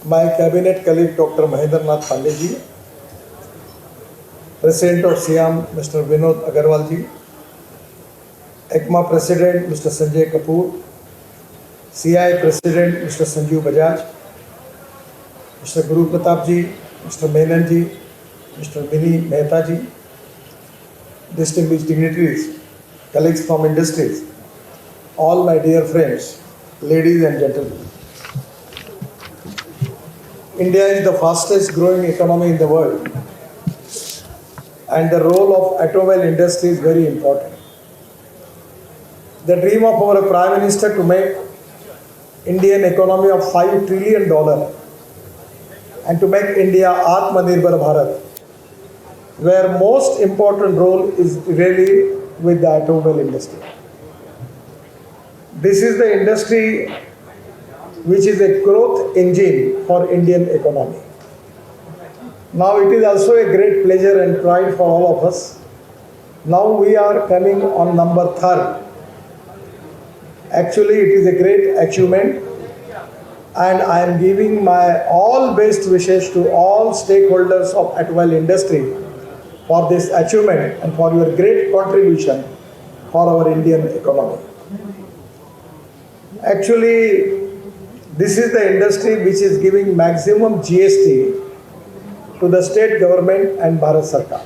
my cabinet colleague Dr. Mahendranath Pandey ji, President of SIAM Mr. Vinod Agarwal ji, ECMA President Mr. Sanjay Kapoor, CI President Mr. Sanjeev Bajaj, Mr. Guru Pratap ji, Mr. Menon ji, Mr. Mini Mehta ji, distinguished dignitaries, colleagues from industries, all my dear friends, ladies and gentlemen. India is the fastest growing economy in the world, and the role of automobile industry is very important. The dream of our Prime Minister to make Indian economy of $5 trillion and to make India Atmanirbhar Bharat, where most important role is really with the automobile industry. This is the industry which is a growth engine for Indian economy. Now it is also a great pleasure and pride for all of us. Now we are coming on number 3rd. Actually, it is a great achievement, and I am giving my all best wishes to all stakeholders of automobile industry for this achievement and for your great contribution for our Indian economy. Actually, this is the industry which is giving maximum GST to the state government and Bharat Sarkar.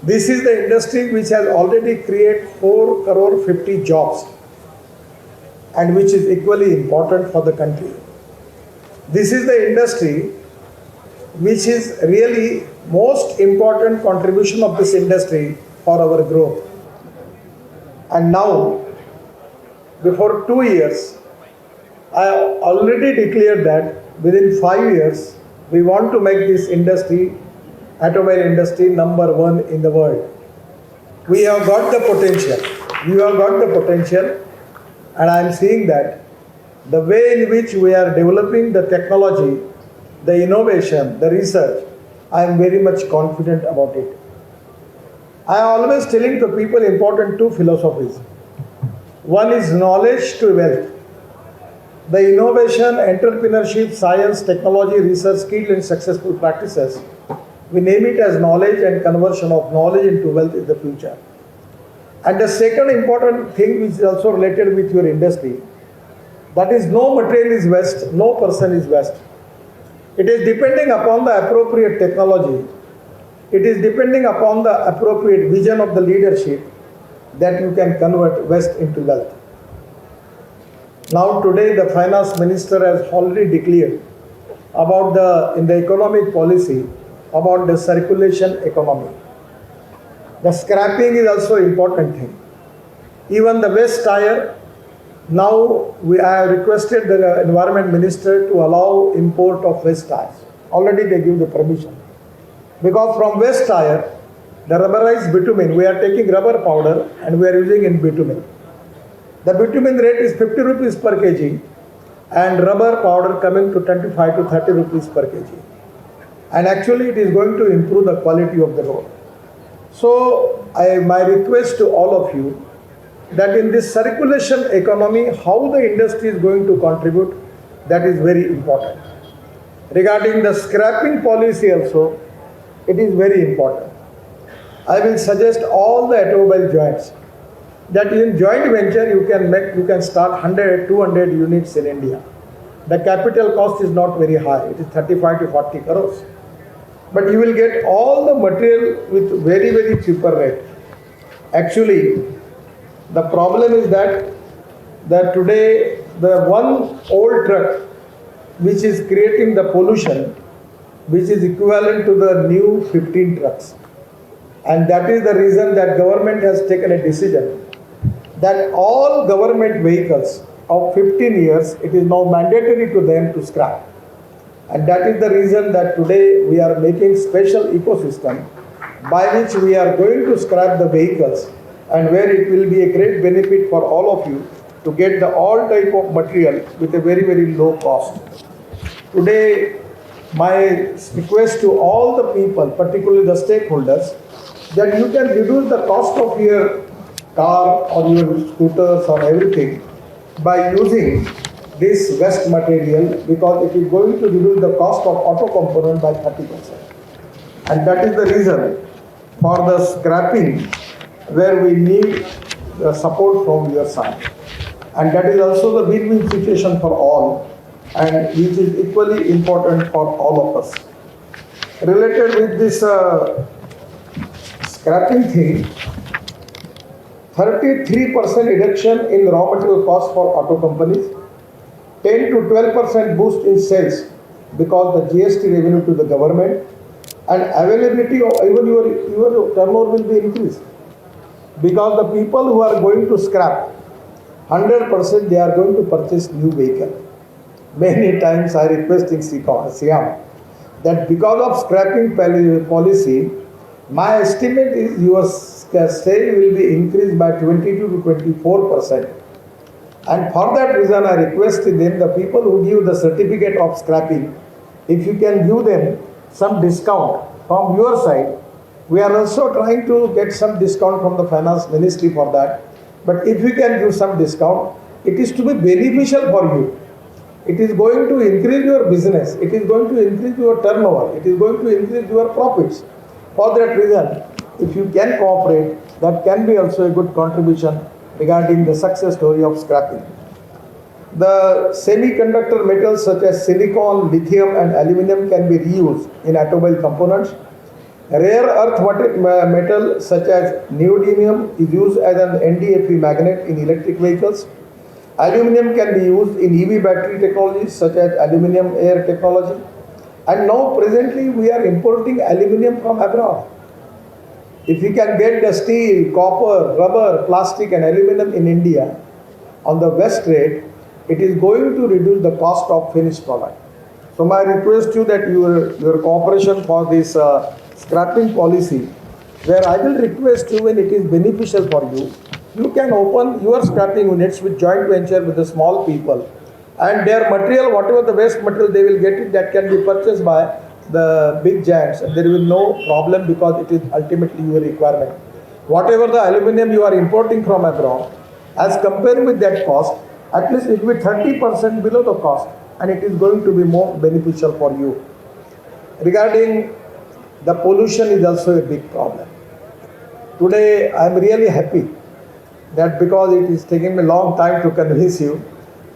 This is the industry which has already created 4 crore 50 jobs and which is equally important for the country. This is the industry which is really most important contribution of this industry for our growth. And now, before 2 years, I already declared that within 5 years, we want to make this industry, automobile industry, number 1 in the world. We have got the potential. And I am seeing that the way in which we are developing the technology, the innovation, the research, I am very much confident about it. I am always telling the people important 2 philosophies. One is knowledge to wealth. The innovation, entrepreneurship, science, technology, research, skill and successful practices, we name it as knowledge, and conversion of knowledge into wealth in the future. And the second important thing which is also related with your industry, that is no material is waste, no person is waste. It is depending upon the appropriate technology. It is depending upon the appropriate vision of the leadership that you can convert waste into wealth. Now today the finance minister has already declared about in the economic policy about the circulation economy. The scrapping is also important thing. Even the waste tire, now I have requested the environment minister to allow import of waste tires. Already they give the permission. Because from waste tire, the rubberized bitumen, we are taking rubber powder and we are using in bitumen. The bitumen rate is 50 rupees per kg and rubber powder coming to 25 to 30 rupees per kg. And actually it is going to improve the quality of the road. So my request to all of you that in this circulation economy, how the industry is going to contribute, that is very important. Regarding the scrapping policy also, it is very important. I will suggest all the automobile joints that in joint venture you can start 100, 200 units in India. The capital cost is not very high. It is 35 to 40 crores. But you will get all the material with very, very cheaper rate. Actually, the problem is that today the one old truck which is creating the pollution, which is equivalent to the new 15 trucks. And that is the reason that government has taken a decision that all government vehicles of 15 years, it is now mandatory to them to scrap. And that is the reason that today we are making special ecosystem by which we are going to scrap the vehicles, and where it will be a great benefit for all of you to get the all type of material with a very, very low cost. Today, my request to all the people, particularly the stakeholders, that you can reduce the cost of your car or your scooters or everything by using this waste material because it is going to reduce the cost of auto component by 30%. And that is the reason for the scrapping where we need the support from your side. And that is also the win-win situation for all and which is equally important for all of us. Related with this scrapping thing, 33% reduction in raw material cost for auto companies, 10 to 12% boost in sales because the GST revenue to the government and availability of even your turnover will be increased because the people who are going to scrap 100% they are going to purchase new vehicle. Many times I request in Siam that because of scrapping policy, my estimate is your sale will be increased by 22 to 24%. And for that reason, I request them, the people who give the certificate of scrapping, if you can give them some discount from your side. We are also trying to get some discount from the finance ministry for that. But if you can give some discount, it is to be beneficial for you. It is going to increase your business. It is going to increase your turnover. It is going to increase your profits. For that reason, if you can cooperate, that can be also a good contribution regarding the success story of scrapping. The semiconductor metals such as silicon, lithium and aluminum can be reused in automobile components. Rare earth metal such as neodymium is used as an NDFE magnet in electric vehicles. Aluminum can be used in EV battery technologies such as aluminum air technology. And now presently we are importing aluminum from abroad. If we can get the steel, copper, rubber, plastic and aluminum in India on the West rate, it is going to reduce the cost of finished product. So my request you that your cooperation for this scrapping policy, where I will request you when it is beneficial for you, you can open your scrapping units with joint venture with the small people and their material, whatever the waste material they will get it, that can be purchased by the big giants and there will be no problem because it is ultimately your requirement. Whatever the aluminum you are importing from abroad, as compared with that cost, at least it will be 30% below the cost and it is going to be more beneficial for you. Regarding the pollution is also a big problem. Today I am really happy that because it is taking me a long time to convince you,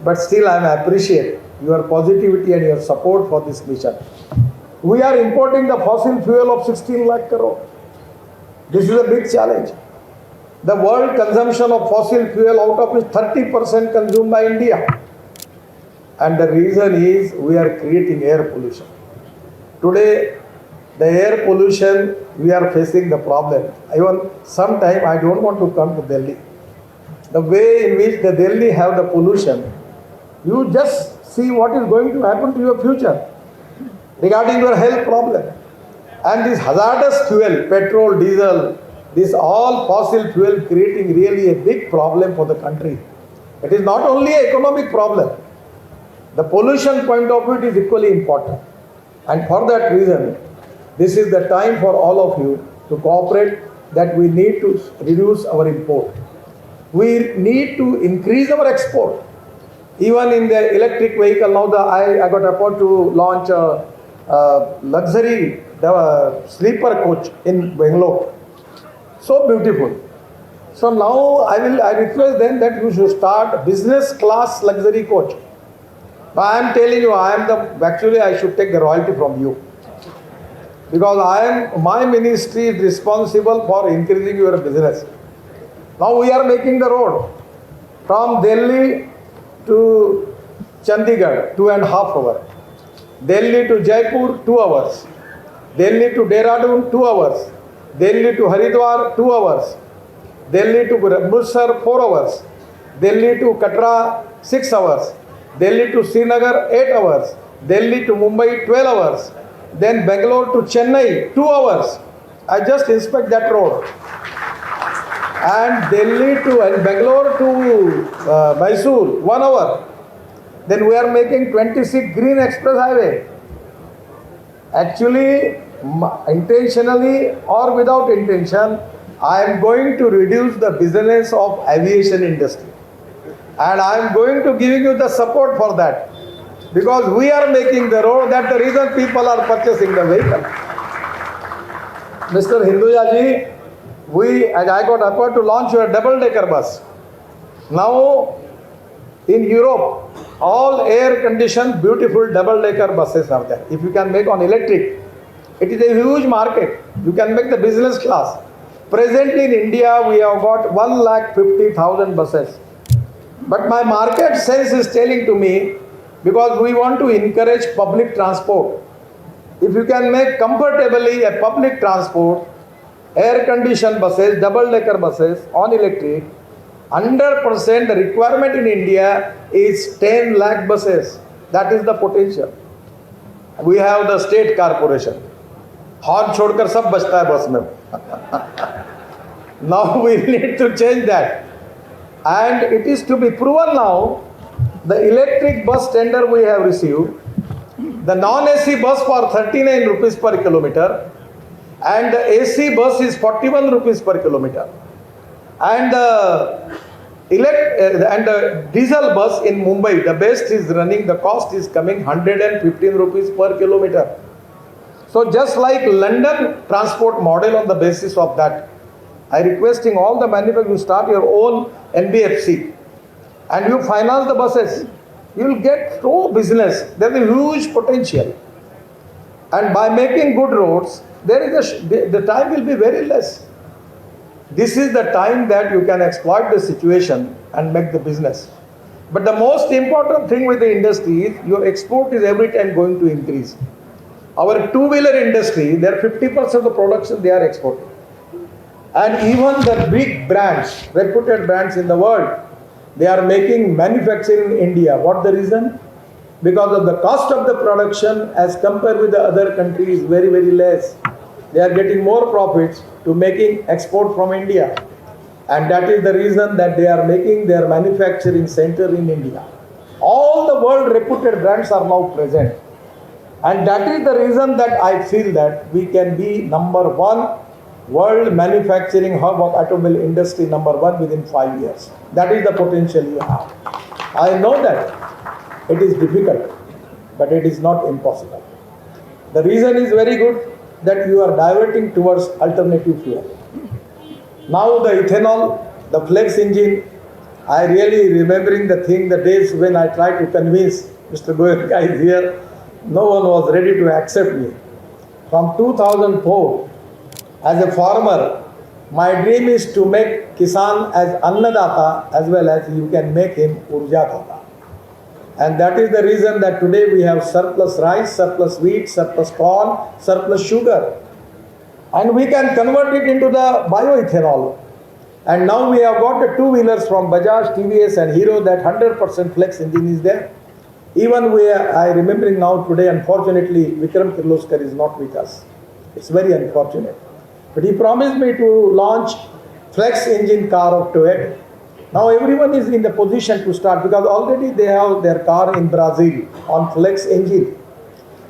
but still I appreciate your positivity and your support for this mission. We are importing the fossil fuel of 16 lakh crore. This is a big challenge. The world consumption of fossil fuel out of which 30% consumed by India. And the reason is we are creating air pollution. Today, the air pollution, we are facing the problem. Even sometime I don't want to come to Delhi. The way in which the Delhi have the pollution, you just see what is going to happen to your future regarding your health problem. And this hazardous fuel, petrol, diesel, this all fossil fuel creating really a big problem for the country. It is not only an economic problem. The pollution point of view is equally important. And for that reason, this is the time for all of you to cooperate that we need to reduce our import. We need to increase our export. Even in the electric vehicle, now I got appointed to launch a luxury sleeper coach in Bangalore. So beautiful. So now I request them that you should start business class luxury coach. Now I am telling you, actually I should take the royalty from you. Because my ministry is responsible for increasing your business. Now we are making the road from Delhi to Chandigarh, 2.5 hours. Delhi to Jaipur, 2 hours. Delhi to Dehradun, 2 hours. Delhi to Haridwar, 2 hours. Delhi to Amritsar, 4 hours. Delhi to Katra, 6 hours. Delhi to Srinagar, 8 hours. Delhi to Mumbai, 12 hours. Then Bangalore to Chennai, 2 hours. I just inspect that road. And Bangalore to Mysore, 1 hour. Then we are making 26 green express highway. Actually, intentionally or without intention, I am going to reduce the business of aviation industry. And I am going to give you the support for that. Because we are making the road, that's the reason people are purchasing the vehicle. Mr. Hinduja ji, as I got offered to launch a double-decker bus. Now, in Europe, all air-conditioned, beautiful double-decker buses are there. If you can make on electric, it is a huge market. You can make the business class. Presently in India, we have got 1,50,000 buses. But my market sense is telling to me, because we want to encourage public transport. If you can make comfortably a public transport, air-conditioned buses, double-decker buses on electric, 100% the requirement in India is 10 lakh buses. That is the potential. We have the state corporation. Horn छोड़कर सब बचता है बस में. Now we need to change that. And it is to be proven now, the electric bus tender we have received, the non-AC bus for 39 rupees per kilometer, and the AC bus is 41 rupees per kilometer. And the diesel bus in Mumbai, the best is running, the cost is coming 115 rupees per kilometer. So just like London transport model, on the basis of that, I requesting all the manufacturers to start your own NBFC and you finance the buses. You will get no business. There is a huge potential. And by making good roads, the time will be very less. This is the time that you can exploit the situation and make the business. But the most important thing with the industry is your export is every time going to increase. Our two-wheeler industry, they are 50% of the production they are exporting. And even the big brands, reputed brands in the world, they are making manufacturing in India. What the reason? Because of the cost of the production as compared with the other countries is very, very less. They are getting more profits to making export from India. And that is the reason that they are making their manufacturing center in India. All the world reputed brands are now present. And that is the reason that I feel that we can be number one world manufacturing hub of automobile industry, number one within 5 years. That is the potential you have. I know that it is difficult, but it is not impossible. The reason is very good that you are diverting towards alternative fuel. Now the ethanol, the flex engine, I really remembering the days when I tried to convince Mr. Gadkari is here, no one was ready to accept me. From 2004, as a farmer, my dream is to make Kisan as Annadata as well as you can make him Urjadata. And that is the reason that today we have surplus rice, surplus wheat, surplus corn, surplus sugar. And we can convert it into the bioethanol. And now we have got the two-wheelers from Bajaj, TVS and Hero that 100% flex engine is there. Even I remembering now today, unfortunately, Vikram Kirloskar is not with us. It's very unfortunate. But he promised me to launch flex engine car of Toyota. Now everyone is in the position to start because already they have their car in Brazil on flex engine.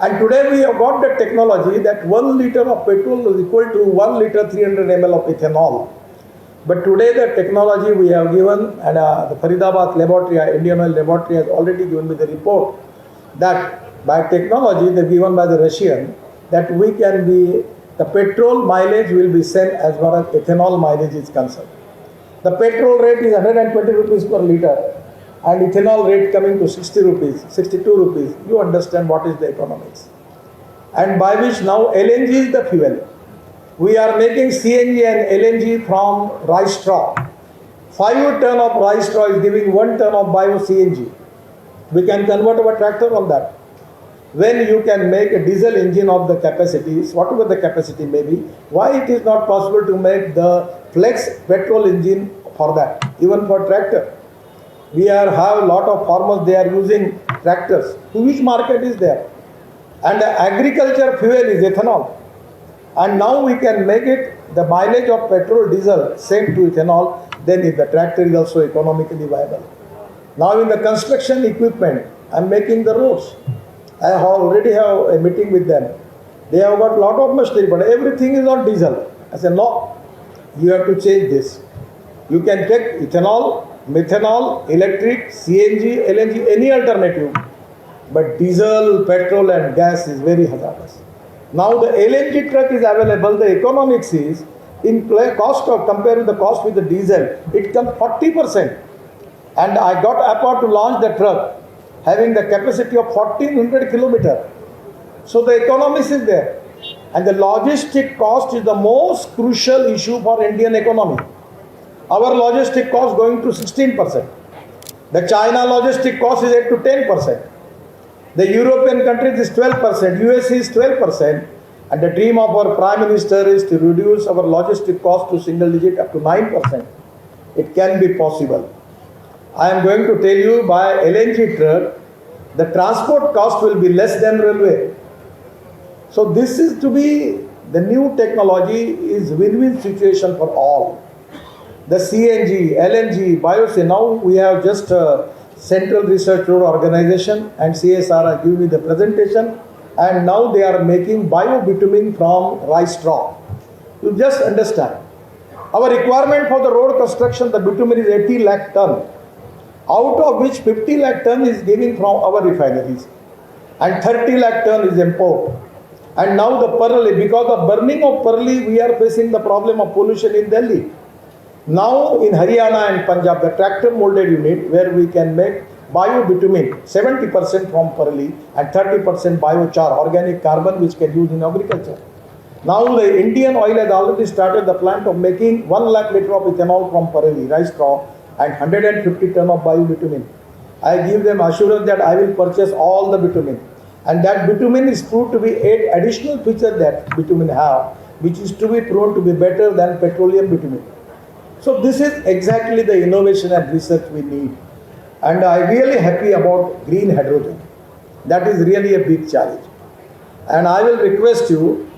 And today we have got the technology that 1 liter of petrol is equal to 1 liter 300 ml of ethanol. But today the technology we have given, and the Faridabad laboratory, Indian Oil laboratory has already given me the report that by technology they given by the Russian that we can be, the petrol mileage will be sent as far as ethanol mileage is concerned. The petrol rate is 120 rupees per liter and ethanol rate coming to 60 rupees, 62 rupees. You understand what is the economics. And by which now LNG is the fuel. We are making CNG and LNG from rice straw. 5 ton of rice straw is giving 1 ton of bio CNG. We can convert our tractor on that. When you can make a diesel engine of the capacities, whatever the capacity may be, why it is not possible to make the flex petrol engine for that, even for tractor? We have a lot of farmers, they are using tractors. Which market is there? And the agriculture fuel is ethanol. And now we can make it, the mileage of petrol, diesel, same to ethanol, then if the tractor is also economically viable. Now in the construction equipment, I am making the roads. I already have a meeting with them. They have got a lot of machinery, but everything is on diesel. I said, no, you have to change this. You can take ethanol methanol, electric, CNG, LNG, any alternative. But diesel, petrol and gas is very hazardous. Now the LNG truck is available, the economics is, in cost of, compare with the cost with the diesel, it comes 40%. And I got apart to launch the truck having the capacity of 1400 kilometers. So the economics is there. And the logistic cost is the most crucial issue for Indian economy. Our logistic cost going to 16%. The China logistic cost is 8 to 10%. The European countries is 12%, US is 12%. And the dream of our Prime Minister is to reduce our logistic cost to single digit up to 9%. It can be possible. I am going to tell you by LNG truck, the transport cost will be less than railway. So this is to be, the new technology is win-win situation for all. The CNG, LNG, biofuel, now we have just Central Research Road Organization and CSR are giving me the presentation, and now they are making bio-bitumen from rice straw. You just understand. Our requirement for the road construction, the bitumen is 80 lakh ton, out of which 50 lakh ton is given from our refineries and 30 lakh ton is import. And now the Parli, because of burning of Parli, we are facing the problem of pollution in Delhi. Now in Haryana and Punjab, the tractor molded unit where we can make bio-bitumen, 70% from Parli and 30% biochar, organic carbon which can use in agriculture. Now the Indian Oil has already started the plant of making 1 lakh liter of ethanol from Parli, rice straw, and 150 ton of bio-bitumen. I give them assurance that I will purchase all the bitumen. And that bitumen is proved to be 8 additional features that bitumen have, which is to be proven to be better than petroleum bitumen. So this is exactly the innovation and research we need. And I'm really happy about green hydrogen. That is really a big challenge. And I will request you,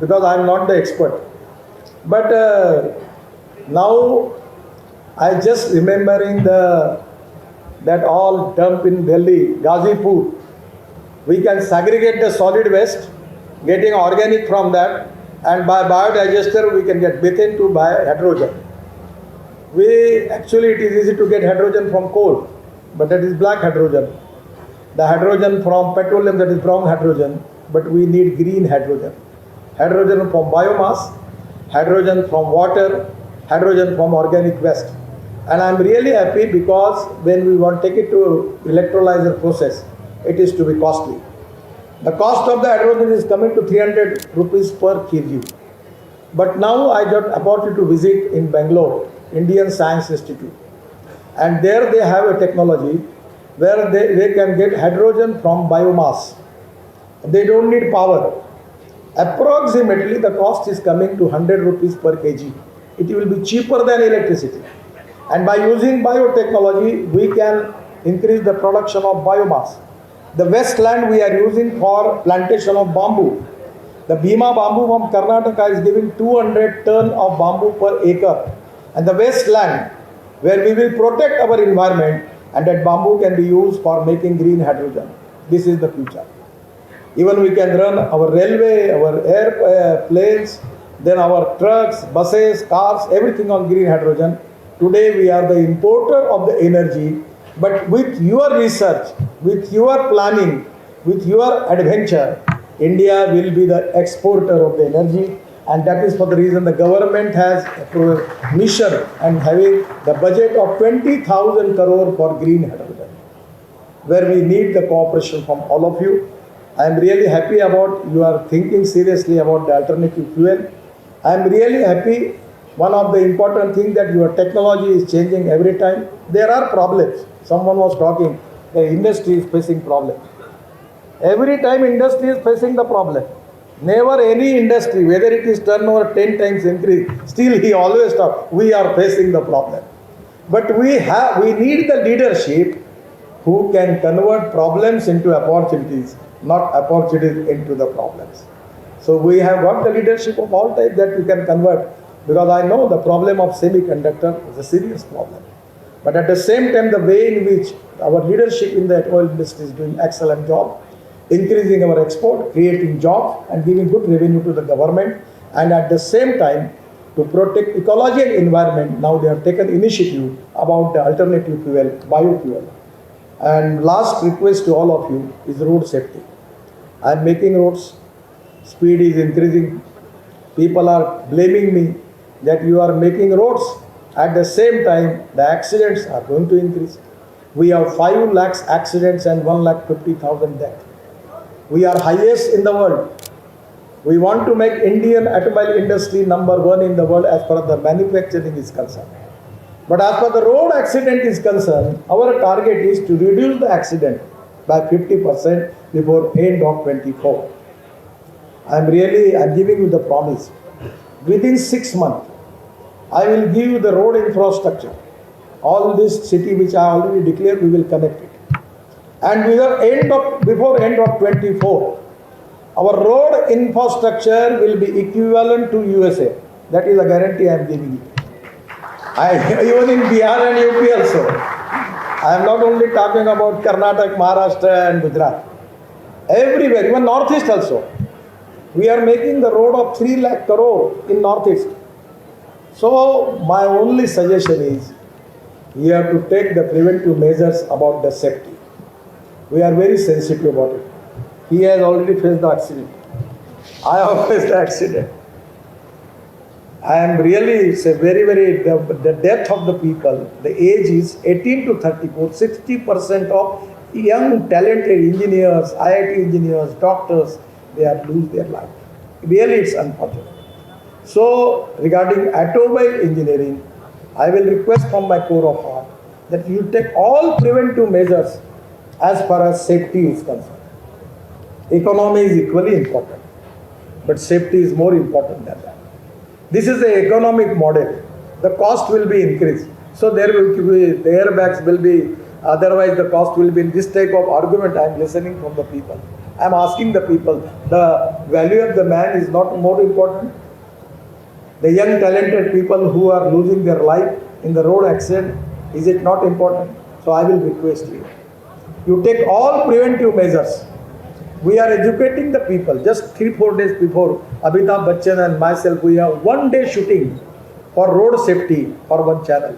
because I am not the expert, but now I just remembering that all dump in Delhi, Gazipur. We can segregate the solid waste, getting organic from that, and by biodigester we can get methane to hydrogen. Actually it is easy to get hydrogen from coal, but that is black hydrogen. The hydrogen from petroleum, that is brown hydrogen, but we need green hydrogen. Hydrogen from biomass, hydrogen from water, hydrogen from organic waste. And I am really happy because when we want to take it to electrolyzer process, it is to be costly. The cost of the hydrogen is coming to 300 rupees per kg. But now I got opportunity to visit in Bangalore, Indian Science Institute. And there they have a technology where they can get hydrogen from biomass. They don't need power. Approximately the cost is coming to 100 rupees per kg. It will be cheaper than electricity. And by using biotechnology, we can increase the production of biomass. The waste land we are using for plantation of bamboo. The Bhima bamboo from Karnataka is giving 200 ton of bamboo per acre. And the waste land where we will protect our environment, and that bamboo can be used for making green hydrogen. This is the future. Even we can run our railway, our airplanes, then our trucks, buses, cars, everything on green hydrogen. Today we are the importer of the energy, but with your research, with your planning, with your adventure, India will be the exporter of the energy, and that is for the reason the government has a mission and having the budget of 20,000 crore for green hydrogen, where we need the cooperation from all of you. I am really happy about you are thinking seriously about the alternative fuel. I am really happy. One of the important things that your technology is changing every time. There are problems. Someone was talking, the industry is facing problems. Every time industry is facing the problem. Never any industry, whether it is turnover 10 times increase, still he always talks, we are facing the problem. But we need the leadership who can convert problems into opportunities, not opportunities into the problems. So we have got the leadership of all types that we can convert, because I know the problem of semiconductor is a serious problem. But at the same time, the way in which our leadership in the oil industry is doing excellent job, increasing our export, creating jobs and giving good revenue to the government, and at the same time to protect ecology and environment. Now they have taken initiative about the alternative fuel, biofuel. And last request to all of you is road safety. I am making roads, speed is increasing. People are blaming me that you are making roads. At the same time, the accidents are going to increase. We have 5 lakhs accidents and 1,50,000 deaths. We are highest in the world. We want to make Indian automobile industry number 1 in the world as far as the manufacturing is concerned. But as far the road accident is concerned, our target is to reduce the accident by 50% before end of 24. I'm giving you the promise. Within 6 months, I will give you the road infrastructure. All this city which I already declared, we will connect it. And before end of 24, our road infrastructure will be equivalent to USA. That is a guarantee I am giving you. Even in Bihar and UP also. I am not only talking about Karnataka, Maharashtra and Gujarat. Everywhere, even Northeast also. We are making the road of 3 lakh crore in Northeast. So my only suggestion is, we have to take the preventive measures about the safety. We are very sensitive about it. He has already faced the accident. I have faced the accident. I am really, it's a the death of the people, the age is 18 to 34, 60% of young talented engineers, IIT engineers, doctors, they are lose their life. Really, it's unfortunate. So, regarding automobile engineering, I will request from my core of heart that you take all preventive measures as far as safety is concerned. Economy is equally important, but safety is more important than that. This is the economic model. The cost will be increased. So there will be, the airbags will be, otherwise the cost will be. In this type of argument I am listening from the people. I am asking the people, the value of the man is not more important. The young talented people who are losing their life in the road accident, is it not important? So I will request you. You take all preventive measures. We are educating the people. Just 3-4 days before, Amitabh Bachchan and myself, we have 1 day shooting for road safety for one channel.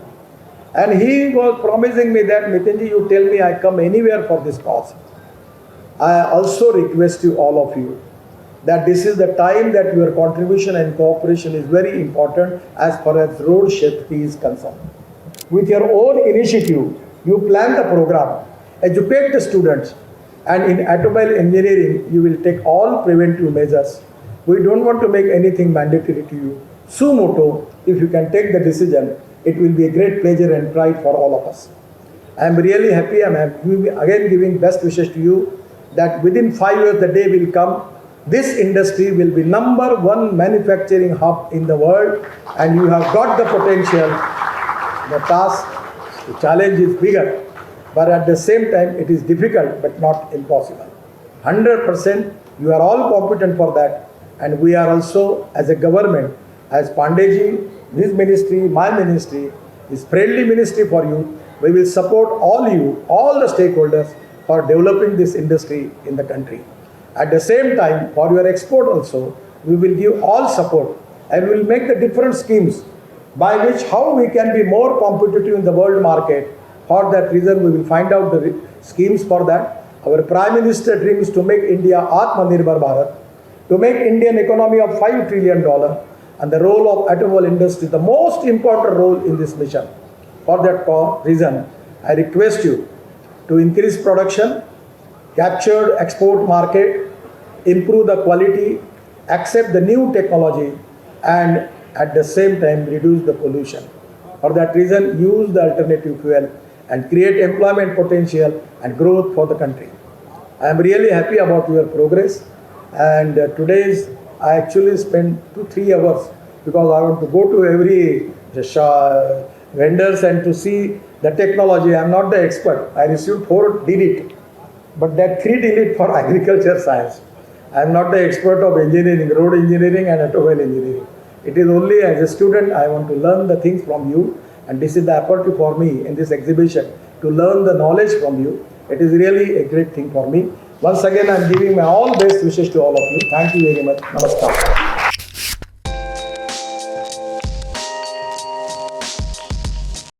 And he was promising me that, Nitinji, you tell me I come anywhere for this cause. I also request you, all of you, that this is the time that your contribution and cooperation is very important as far as road safety is concerned. With your own initiative, you plan the program, educate the students, and in automobile engineering, you will take all preventive measures. We don't want to make anything mandatory to you. Suo moto, if you can take the decision, it will be a great pleasure and pride for all of us. I am really happy. I am again giving best wishes to you that within 5 years the day will come. This industry will be number 1 manufacturing hub in the world, and you have got the potential. The task, the challenge is bigger. But at the same time, it is difficult but not impossible. 100%, you are all competent for that. And we are also, as a government, as Pandeyji, his ministry, my ministry, is friendly ministry for you. We will support all you, all the stakeholders for developing this industry in the country. At the same time, for your export also, we will give all support and we will make the different schemes by which how we can be more competitive in the world market. For that reason, we will find out the schemes for that. Our Prime Minister dreams to make India Atmanirbhar Bharat, to make Indian economy of $5 trillion, and the role of automobile industry is the most important role in this mission. For that reason, I request you to increase production, capture export market, improve the quality, accept the new technology, and at the same time reduce the pollution. For that reason, use the alternative fuel and create employment potential and growth for the country. I am really happy about your progress, and I actually spent 2-3 hours because I want to go to every vendors and to see the technology. I am not the expert. I received 4 DLET, but that 3 DLET for agriculture science. I am not the expert of engineering, road engineering and automobile engineering. It is only as a student I want to learn the things from you, and this is the opportunity for me in this exhibition to learn the knowledge from you. It is really a great thing for me. Once again, I am giving my all best wishes to all of you. Thank you very much. Namaskar.